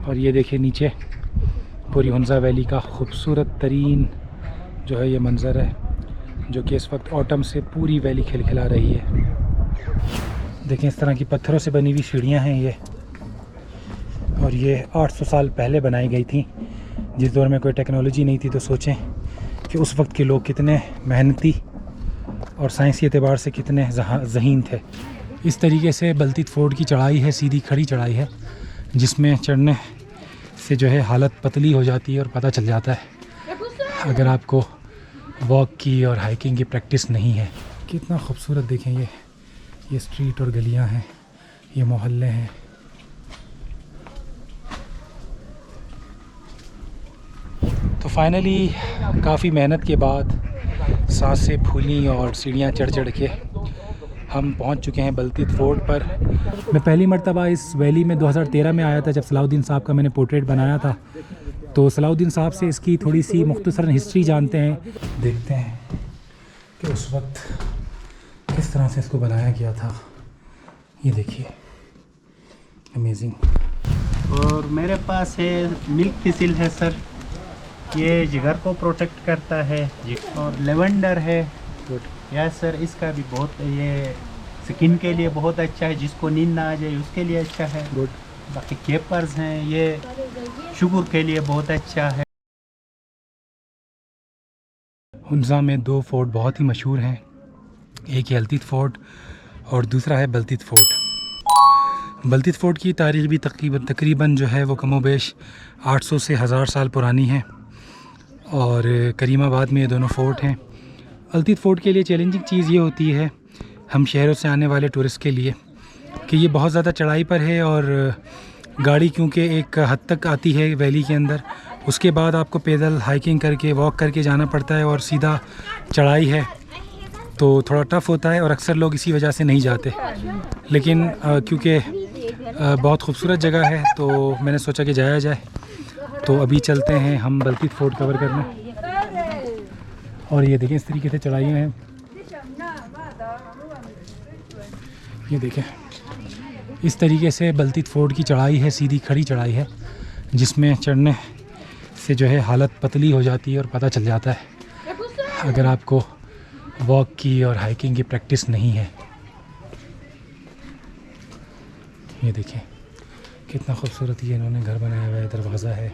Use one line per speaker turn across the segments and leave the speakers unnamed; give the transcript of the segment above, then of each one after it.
और ये देखिए नीचे पूरी हुंज़ा वैली का खूबसूरत तरीन जो है ये मंज़र है, जो कि इस वक्त ऑटम से पूरी वैली खिलखिला रही है। देखें इस तरह की पत्थरों से बनी हुई सीढ़ियाँ हैं ये, और ये 800 साल पहले बनाई गई थी। जिस दौर में कोई टेक्नोलॉजी नहीं थी, तो सोचें कि उस वक्त के लोग कितने मेहनती और साइंसी एतबार से कितने ज़हीन थे। इस तरीके से बल्तित फोर्ट की चढ़ाई है, सीधी खड़ी चढ़ाई है, जिसमें चढ़ने से जो है हालत पतली हो जाती है और पता चल जाता है अगर आपको वॉक की और हाइकिंग की प्रैक्टिस नहीं है। कितना खूबसूरत देखें ये स्ट्रीट और गलियां हैं, ये मोहल्ले हैं। तो फाइनली काफ़ी मेहनत के बाद सांसें फूली और सीढ़ियाँ चढ़ चढ़ के हम पहुंच चुके हैं बल्तित फोर्ट पर। मैं पहली मर्तबा इस वैली में 2013 में आया था, जब सलाहुद्दीन साहब का मैंने पोर्ट्रेट बनाया था। तो सलाहुद्दीन साहब से इसकी थोड़ी सी मुख्तसरन हिस्ट्री जानते हैं, देखते हैं कि उस वक्त किस तरह से इसको बनाया गया था। ये देखिए, अमेजिंग।
और मेरे पास है मिल्क थिसिल है सर, ये जिगर को प्रोटेक्ट करता है। और लेवेंडर है या सर, इसका भी बहुत, ये स्किन के लिए बहुत अच्छा है, जिसको नींद ना आ जाए उसके लिए अच्छा है।
गुड।
बाकी केपर्स हैं, ये शुगर के लिए बहुत अच्छा है।
हुंज़ा में 2 फोर्ट बहुत ही मशहूर हैं, एक है अल्तित फोर्ट और दूसरा है बल्तित फोर्ट। बल्तित फोर्ट की तारीख़ भी तकरीबन जो है वो कमोबेश 800 से 1000 साल पुरानी है, और करीमाबाद में ये दोनों फ़ोर्ट हैं। अल्तित फ़ोर्ट के लिए चैलेंजिंग चीज़ ये होती है हम शहरों से आने वाले टूरिस्ट के लिए कि ये बहुत ज़्यादा चढ़ाई पर है, और गाड़ी क्योंकि एक हद तक आती है वैली के अंदर, उसके बाद आपको पैदल हाइकिंग करके वॉक करके जाना पड़ता है, और सीधा चढ़ाई है तो थोड़ा टफ़ होता है, और अक्सर लोग इसी वजह से नहीं जाते। लेकिन क्योंकि बहुत खूबसूरत जगह है तो मैंने सोचा कि जाया जाए। तो अभी चलते हैं हम बल्तित फोर्ट कवर करने। और ये देखें इस तरीके से चढ़ाइयाँ हैं, ये देखें इस तरीके से बल्तित फोर्ट की चढ़ाई है, सीधी खड़ी चढ़ाई है, जिसमें चढ़ने से जो है हालत पतली हो जाती है और पता चल जाता है अगर आपको वॉक की और हाइकिंग की प्रैक्टिस नहीं है। ये देखें कितना खूबसूरत ये इन्होंने घर बनाया हुआ है, दरवाज़ा है।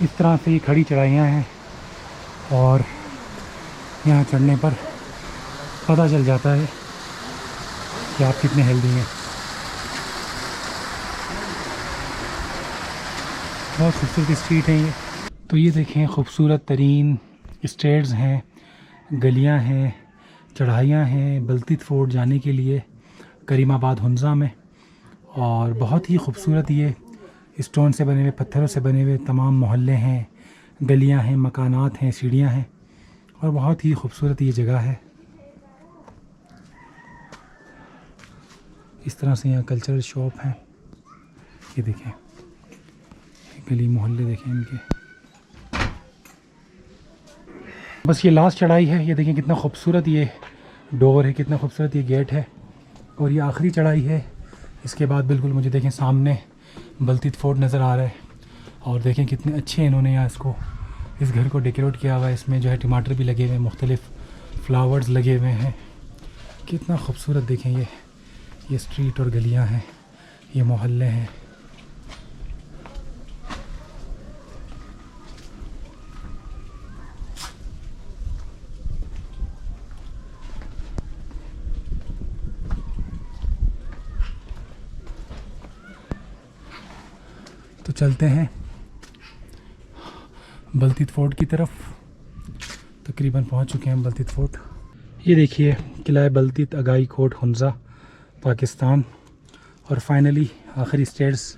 इस तरह से ये खड़ी चढ़ाइयाँ हैं, और यहाँ चढ़ने पर पता चल जाता है कि आप कितने हेल्दी हैं। बहुत खूबसूरत स्ट्रीट है ये। तो ये देखें खूबसूरत तरीन स्टेयर्स हैं, गलियां हैं, चढ़ाइयाँ हैं बल्तित फोर्ट जाने के लिए करीमाबाद हुंज़ा में। और बहुत ही खूबसूरत ये स्टोन से बने हुए, पत्थरों से बने हुए तमाम मोहल्ले हैं, गलियां हैं, मकानात हैं, सीढ़ियाँ हैं, और बहुत ही खूबसूरत ये जगह है। इस तरह से यहाँ कल्चरल शॉप हैं, ये देखें गली मोहल्ले देखें इनके। बस ये लास्ट चढ़ाई है, ये देखें कितना खूबसूरत ये डोर है, कितना खूबसूरत ये गेट है, और ये आखिरी चढ़ाई है। इसके बाद बिल्कुल मुझे देखें सामने बल्तित फोर्ट नज़र आ रहा है, और देखें कितने अच्छे इन्होंने यहाँ इस घर को डेकोरेट किया हुआ है। इसमें जो है टमाटर भी लगे हुए हैं, मुख्तलिफ फ्लावर्स लगे हुए हैं। कितना खूबसूरत देखें ये स्ट्रीट और गलियां हैं, ये मोहल्ले हैं। तो चलते हैं बल्तित फोर्ट की तरफ। तकरीबन पहुंच चुके हैं बल्तित फोर्ट। ये देखिए किला बल्तित अगाई कोट हुंज़ा पाकिस्तान, और फाइनली आखिरी स्टेयर्स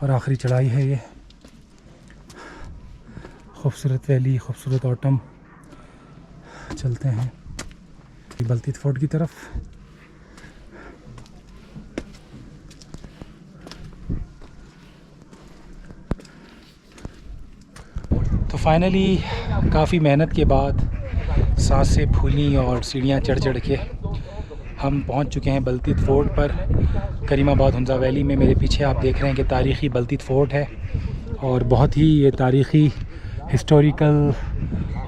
और आखिरी चढ़ाई है ये। खूबसूरत वैली, खूबसूरत ऑटम। चलते हैं बल्तित फोर्ट की तरफ। तो फाइनली काफ़ी मेहनत के बाद सांसें फूली और सीढ़ियाँ चढ़ चढ़ के हम पहुंच चुके हैं बलतीत फ़ोर्ट पर। करीमाबाद हुंजा वैली में मेरे पीछे आप देख रहे हैं कि तारीख़ी बलतीत फ़ोर्ट है और बहुत ही ये तारीख़ी हिस्टोरिकल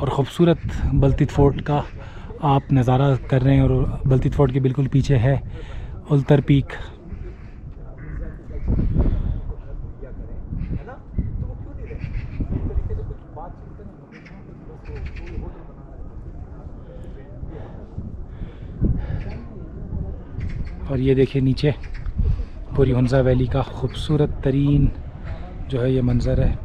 और ख़ूबसूरत बलतीत फ़ोर्ट का आप नज़ारा कर रहे हैं। और बलतीत फ़ोर्ट के बिल्कुल पीछे है उल्तर पीक। और ये देखिए नीचे पूरी हुंजा वैली का खूबसूरत तरीन जो है ये मंज़र है,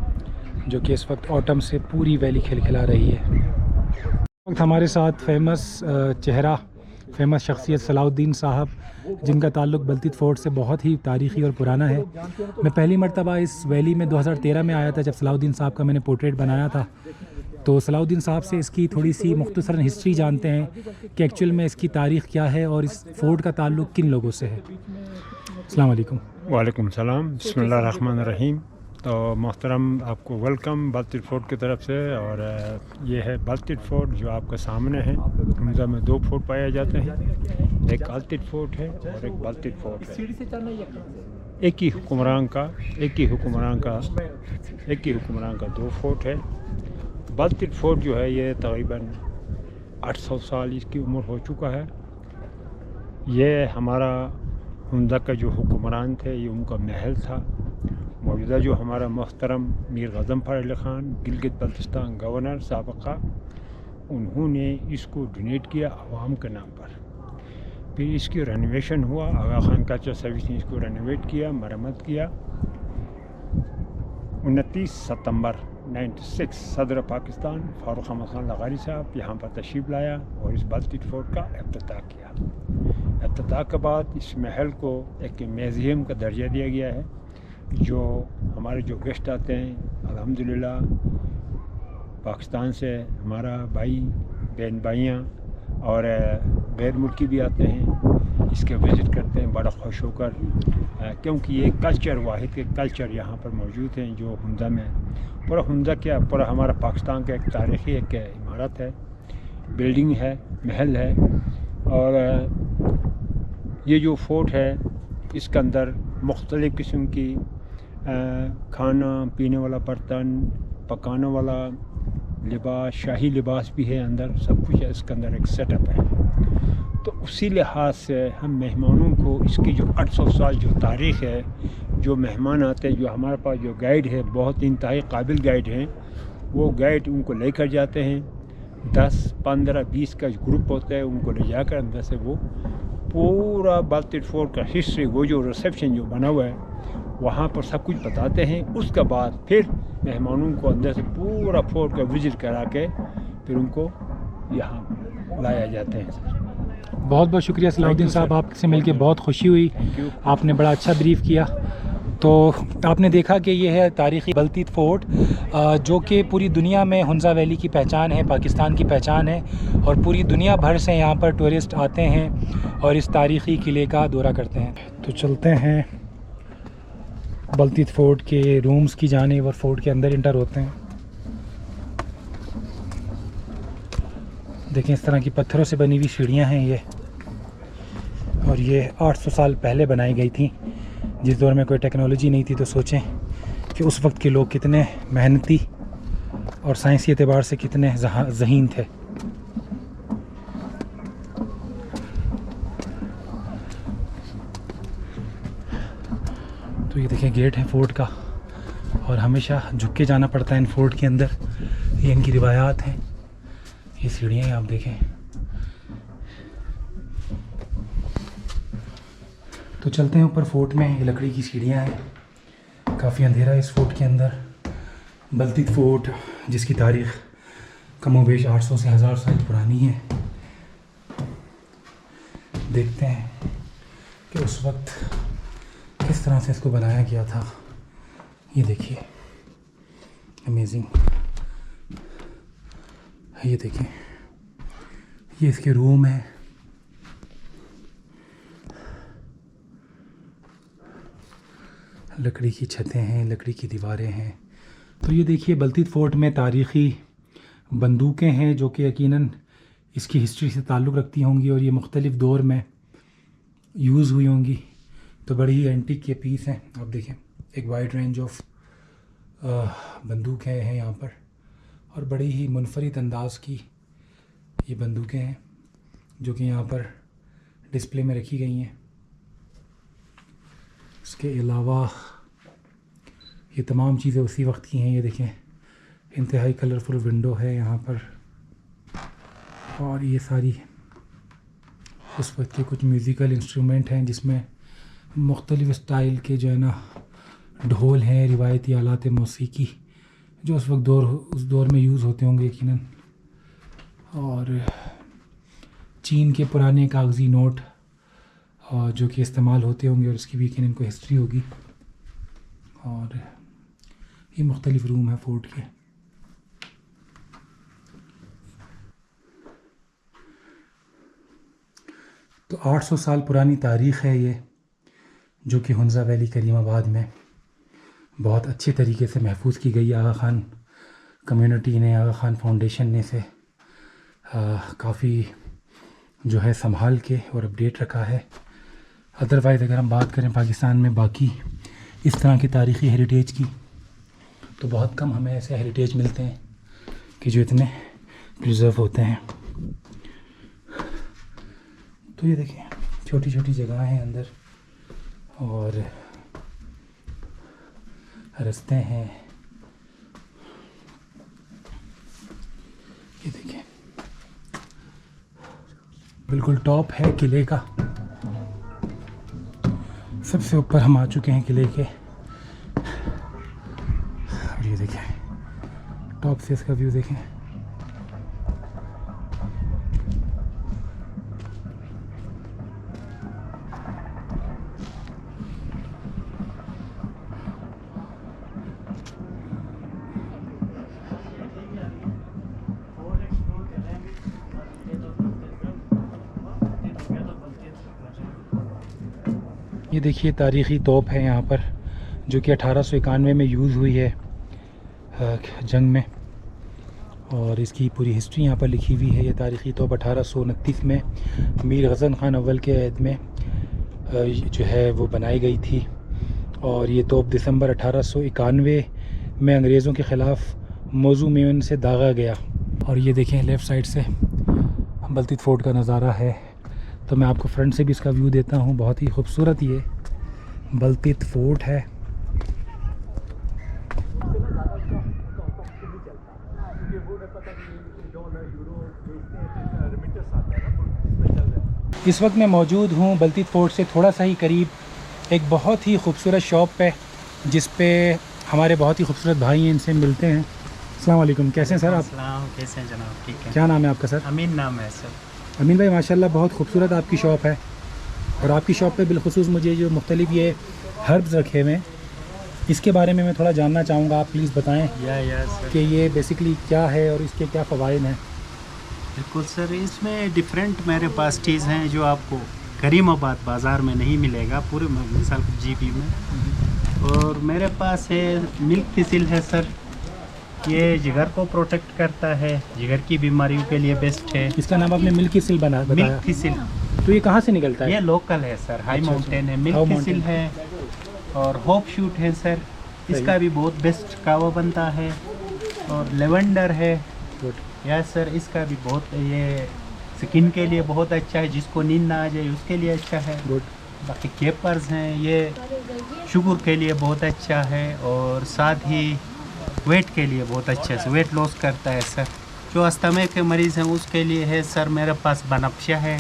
जो कि इस वक्त ऑटम से पूरी वैली खिलखिला रही है। इस वक्त हमारे साथ फेमस चेहरा, फेमस शख्सियत सलाउद्दीन साहब, जिनका ताल्लुक़ बलतीत फ़ोर्ट से बहुत ही तारीख़ी और पुराना है। मैं पहली मरतबा इस वैली में 2013 में आया था, जब सलाउद्दीन साहब का मैंने पोर्ट्रेट बनाया था। तो सलाउद्दीन साहब से इसकी थोड़ी सी मुख्तसरन हिस्ट्री जानते हैं कि एक्चुअल में इसकी तारीख़ क्या है और इस फ़ोर्ट का ताल्लुक़ किन लोगों से है। अस्सलाम वालेकुम।
वालेकुम सलाम, बिस्मिल्लाहिर्रहमानिर्रहीम। तो मोहतरम आपको वेलकम बलतीत फ़ोर्ट की तरफ से। और ये है बलतीत फ़ोर्ट जो आपके सामने है। हुंजा में 2 फ़ोर्ट पाए जाते हैं, एक अलतीत फ़ोर्ट है और एक बलतीत फ़ोर्ट है। एक ही हुक्मरान का 2 फ़ोर्ट है। बलतीत फ़ोर्ट जो है ये तकरीबन 800 साल इसकी उम्र हो चुका है। ये हमारा हुंजा का जो हुक्मरान थे, ये उनका महल था। मौजूदा जो हमारा मोहतरम मीर गज़नफ़र अली ख़ान गिलगित बल्तिस्तान गवर्नर साबक़ा, उन्होंने इसको डोनेट किया आवाम के नाम पर। फिर इसकी रेनोवेशन हुआ, आगा खान कल्चर सर्विस ने इसको रेनोवेट किया, मरम्मत किया। 29 सितंबर 96 सदर पाकिस्तान फ़ारूक अहमद ख़ान लगारी साहब यहाँ पर तशरीफ़ लाया और इस बलतीत फ़ोर्ट का इफ्तिताह किया। इफ्तिताह के बाद इस महल को एक म्यूज़ियम का दर्जा दिया गया है। जो हमारे जो गेस्ट आते हैं, अल्हम्दुलिल्लाह पाकिस्तान से हमारा बहन भाइयाँ और गैर मुल्की भी आते हैं, इसके विज़िट करते हैं बड़ा खुश होकर, क्योंकि ये कल्चर वाहिद के कल्चर यहाँ पर मौजूद हैं जो हुंजा में, पूरा हुंजा क्या पूरा हमारा पाकिस्तान का एक तारीख़ी एक इमारत है, बिल्डिंग है, महल है। और ये जो फ़ोर्ट है इसके अंदर मुख्तलिफ़ किस्म की खाना पीने वाला बर्तन, पकाने वाला लिबास, शाही लिबास भी है अंदर, सब कुछ है इसके अंदर, एक सेटअप है। तो उसी लिहाज से हम मेहमानों को इसकी जो 800 साल जो तारीख़ है, जो मेहमान आते हैं, जो हमारे पास जो गाइड है, बहुत इंतहाई काबिल गाइड हैं, वो गाइड उनको लेकर जाते हैं। 10, 15, 20 का ग्रुप होता है, उनको ले जाकर अंदर से वो पूरा बलतीत फ़ोर्ट का हिस्ट्री, वो जो रिसेप्शन जो बना हुआ है वहाँ पर सब कुछ बताते हैं। उसके बाद फिर मेहमानों को अंदर से पूरा फ़ोर्ट का विज़िट करा के फिर उनको यहाँ लाया जाते हैं।
बहुत बहुत शुक्रिया सलाउद्दीन साहब, आपसे मिलके बहुत खुशी हुई। आपने बड़ा अच्छा ब्रीफ़ किया। तो आपने देखा कि ये है तारीख़ी बलतीत फ़ोर्ट, जो कि पूरी दुनिया में हुंजा वैली की पहचान है, पाकिस्तान की पहचान है और पूरी दुनिया भर से यहाँ पर टूरिस्ट आते हैं और इस तारीख़ी किले का दौरा करते हैं। तो चलते हैं बलतीत फ़ोर्ट के रूम्स की जानिब और फ़ोर्ट के अंदर इंटर होते हैं। देखें इस तरह की पत्थरों से बनी हुई सीढ़ियाँ हैं ये, और ये 800 साल पहले बनाई गई थी। जिस दौर में कोई टेक्नोलॉजी नहीं थी, तो सोचें कि उस वक्त के लोग कितने मेहनती और साइंसी एतबार से कितने ज़हीन थे। तो ये देखें गेट है फ़ोर्ट का, और हमेशा झुक के जाना पड़ता है इन फ़ोर्ट के अंदर, ये इनकी रिवायात हैं। ये सीढ़ियाँ आप देखें। तो चलते हैं ऊपर फ़ोर्ट में। ये लकड़ी की सीढ़ियाँ हैं, काफ़ी अंधेरा है इस फ़ोर्ट के अंदर। बलतीत फ़ोर्ट जिसकी तारीख़ कमोबेश 800 से 1000 साल पुरानी है। देखते हैं कि उस वक्त किस तरह से इसको बनाया गया था। ये देखिए, अमेजिंग। ये देखें, ये इसके रूम है। लकड़ी की छतें हैं, लकड़ी की दीवारें हैं, तो ये देखिए बल्तीत फ़ोर्ट में तारीख़ी बंदूकें हैं जो कि यकीनन इसकी हिस्ट्री से ताल्लुक़ रखती होंगी और ये मुख्तलिफ़ दौर में यूज़ हुई होंगी। तो बड़ी ही एंटीक के पीस हैं। आप देखें एक वाइड रेंज ऑफ बंदूकें हैं यहाँ पर और बड़ी ही मुनफरिद अंदाज़ की ये बंदूकें हैं जो कि यहाँ पर डिस्प्ले में रखी गई हैं। इसके अलावा ये तमाम चीज़ें उसी वक्त की हैं। ये देखें इंतहाई कलरफुल विंडो है यहाँ पर और ये सारी उस वक्त के कुछ म्यूज़िकल इंस्ट्रूमेंट हैं जिसमें मुख्तलिफ़ स्टाइल के जो है ना ढोल हैं, रिवायती आलात मौसीकी जो उस दौर में यूज़ होते होंगे यकीनन। और चीन के पुराने कागज़ी नोट जो कि इस्तेमाल होते होंगे और उसकी भी यकीनन कोई हिस्ट्री होगी। और ये मुख्तलिफ़ रूम है फ़ोर्ट के। तो 800 साल पुरानी तारीख़ है ये जो कि हुंज़ा वैली करीमाबाद में बहुत अच्छे तरीके से महफूज की गई। आगा ख़ान कम्युनिटी ने, आगा ख़ान फाउंडेशन ने इसे काफ़ी जो है संभाल के और अपडेट रखा है। अदरवाइज़ अगर हम बात करें पाकिस्तान में बाकी इस तरह की तारीख़ी हेरिटेज की तो बहुत कम हमें ऐसे हेरिटेज मिलते हैं कि जो इतने प्रिजर्व होते हैं। तो ये देखें छोटी छोटी जगह हैं अंदर और रास्ते हैं। ये देखें बिल्कुल टॉप है किले का, सबसे ऊपर हम आ चुके हैं किले के। और ये देखें टॉप से इसका व्यू देखें। ये देखिए तारीख़ी तोप है यहाँ पर जो कि 1891 में यूज़ हुई है जंग में और इसकी पूरी हिस्ट्री यहाँ पर लिखी हुई है। ये तारीख़ी तोप 1829 में मीर गज़न ख़ान अव्वल के अहद में जो है वो बनाई गई थी और ये तोप दिसंबर 1891 में अंग्रेज़ों के ख़िलाफ़ मौजू में उनसे दागा गया। और ये देखें लेफ़्ट साइड से बल्तीत फ़ोर्ट का नज़ारा है। तो मैं आपको फ्रंट से भी इसका व्यू देता हूँ। बहुत ही खूबसूरत ये बल्तीत फ़ोर्ट है। इस वक्त मैं मौजूद हूँ बल्तीत फ़ोर्ट से थोड़ा सा ही करीब एक बहुत ही खूबसूरत शॉप पे जिस पे हमारे बहुत ही खूबसूरत भाई हैं, इनसे मिलते हैं। अस्सलाम वालेकुम, कैसे हैं सर आप?
कैसे हैं जनाब? ठीक है।
क्या नाम है आपका सर?
अमीन नाम है सर।
अमीन भाई माशाल्लाह बहुत खूबसूरत आपकी शॉप है और आपकी शॉप पे बिलखुसूस मुझे जो मुख्तलिफ ये हर्ब्स रखे हुए हैं इसके बारे में मैं थोड़ा जानना चाहूँगा। आप प्लीज़ बताएं कि ये बेसिकली क्या है और इसके क्या फ़वाइद हैं।
बिल्कुल सर, इसमें डिफरेंट मेरे पास चीज़ हैं जो आपको करीमाबाद बाज़ार में नहीं मिलेगा पूरे मिसाल जीपी में। और मेरे पास है मिल्क थिसिल है सर, ये जिगर को प्रोटेक्ट करता है, जिगर की बीमारियों के लिए बेस्ट है।
इसका नाम आपने मिल्क थिसिल बताया।
मिल्क थिसिल
तो ये कहाँ से निकलता है?
ये लोकल है सर, हाई माउंटेन है। मिल्क थिसिल है और होप शूट है सर, इसका भी बहुत बेस्ट कावा बनता है। और लेवेंडर है यस सर, इसका भी बहुत ये स्किन के लिए बहुत अच्छा है, जिसको नींद ना आ जाए उसके लिए अच्छा है। बाकी केपर्स हैं, ये शुगर के लिए बहुत अच्छा है और साथ ही वेट के लिए बहुत अच्छा है, वेट लॉस करता है सर। जो अस्थमा के मरीज़ हैं उसके लिए है सर मेरे पास बनफशा है।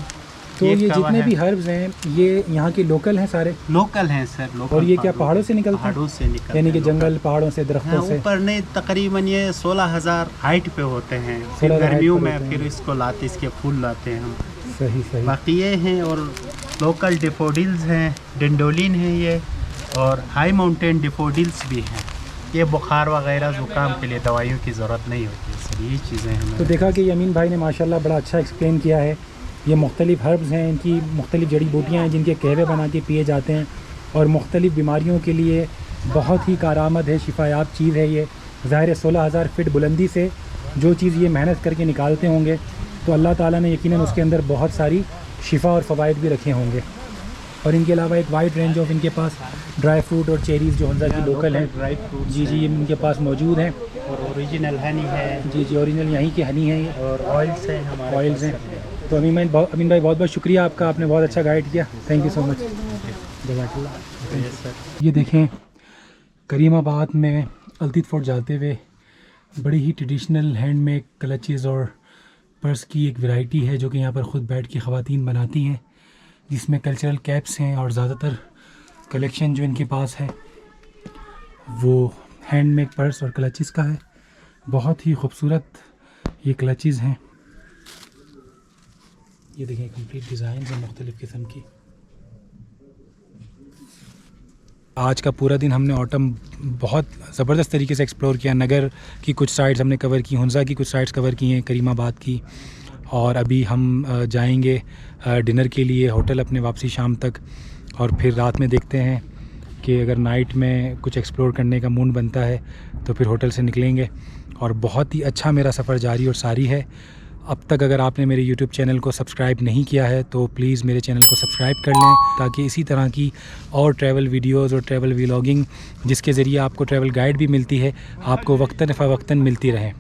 तो ये जितने भी हर्ब्स हैं ये यहाँ के लोकल हैं सारे?
लोकल हैं सर, लोकल।
और ये क्या पहाड़ों से निकलते हैं?
पहाड़ों से निकलते हैं,
यानी कि जंगल पहाड़ों से दरख्तों से?
ऊपर नहीं, तकरीबन ये 16,000 हाइट पे होते हैं। फिर गर्मियों में फिर इसको लाते, इसके फूल लाते हैं हम।
सही सही।
बाकी ये हैं और लोकल डिफोडिल्स हैं, डेंडोलिन है ये, और हाई माउंटेन डिफोडिल्स भी हैं। ये बुखार वगैरह ज़ुकाम के लिए दवाइयों की ज़रूरत नहीं होती है सर, ये चीज़ें हैं।
तो देखा कि अमीन भाई ने माशाल्लाह बड़ा अच्छा एक्सप्लेन किया है। ये मुख्तलिफ़ हर्ब्स हैं, इनकी मुख्तलिफ़ जड़ी बूटियाँ हैं जिनके कहवे बना के पिए जाते हैं और मुख्तलिफ़ बीमारियों के लिए बहुत ही कारआमद है, शिफायाब चीज़ है ये। ज़ाहिर है 16,000 फ़ीट बुलंदी से जो चीज़ ये मेहनत करके निकालते होंगे तो अल्लाह ताला ने यकीनन उसके अंदर बहुत सारी शिफा और फ़वाइद भी रखे होंगे। और इनके अलावा एक वाइड रेंज ऑफ इनके पास ड्राई फ्रूट और चेरीज़ जो हुंज़ा की लोकल हैं,
ड्राई फ्रूट
जी जी, इनके पास मौजूद हैं।
और ओरिजिनल हनी है
जी जी, ओरिजिनल यहीं के हनी हैं
और ऑयल्स हैं हमारे
ऑयल्स हैं। तो अमीन भाई बहुत बहुत शुक्रिया आपका, आपने बहुत अच्छा गाइड किया। Thank you so much. जज़ाकल्लाह।
सर।
ये देखें करीमाबाद में अल्तीफ़ फोर्ट जाते हुए बड़ी ही ट्रेडिशनल हैंडमेड क्लचेज़ और पर्स की एक वैरायटी है जो कि यहाँ पर ख़ुद बैठ के ख़वातीन बनाती हैं, जिसमें कल्चरल कैप्स हैं और ज़्यादातर कलेक्शन जो इनके पास है वो हैंडमेड पर्स और क्लचेस का है। बहुत ही खूबसूरत ये क्लचेस हैं। ये देखें कंप्लीट डिज़ाइन है मुख्तलिफ़ किस्म की। आज का पूरा दिन हमने ऑटम बहुत ज़बरदस्त तरीके से एक्सप्लोर किया। नगर की कुछ साइड्स हमने कवर की, हुंज़ा की कुछ साइड्स कवर की हैं, करीमाबाद की, और अभी हम जाएंगे डिनर के लिए होटल अपने वापसी शाम तक, और फिर रात में देखते हैं कि अगर नाइट में कुछ एक्सप्लोर करने का मूड बनता है तो फिर होटल से निकलेंगे। और बहुत ही अच्छा मेरा सफ़र जारी और सारी है। अब तक अगर आपने मेरे YouTube चैनल को सब्सक्राइब नहीं किया है तो प्लीज़ मेरे चैनल को सब्सक्राइब कर लें, ताकि इसी तरह की और ट्रैवल वीडियोज़ और ट्रैवल व्लॉगिंग जिसके ज़रिए आपको ट्रैवल गाइड भी मिलती है, आपको वक्तन फ़वक्तन मिलती रहे।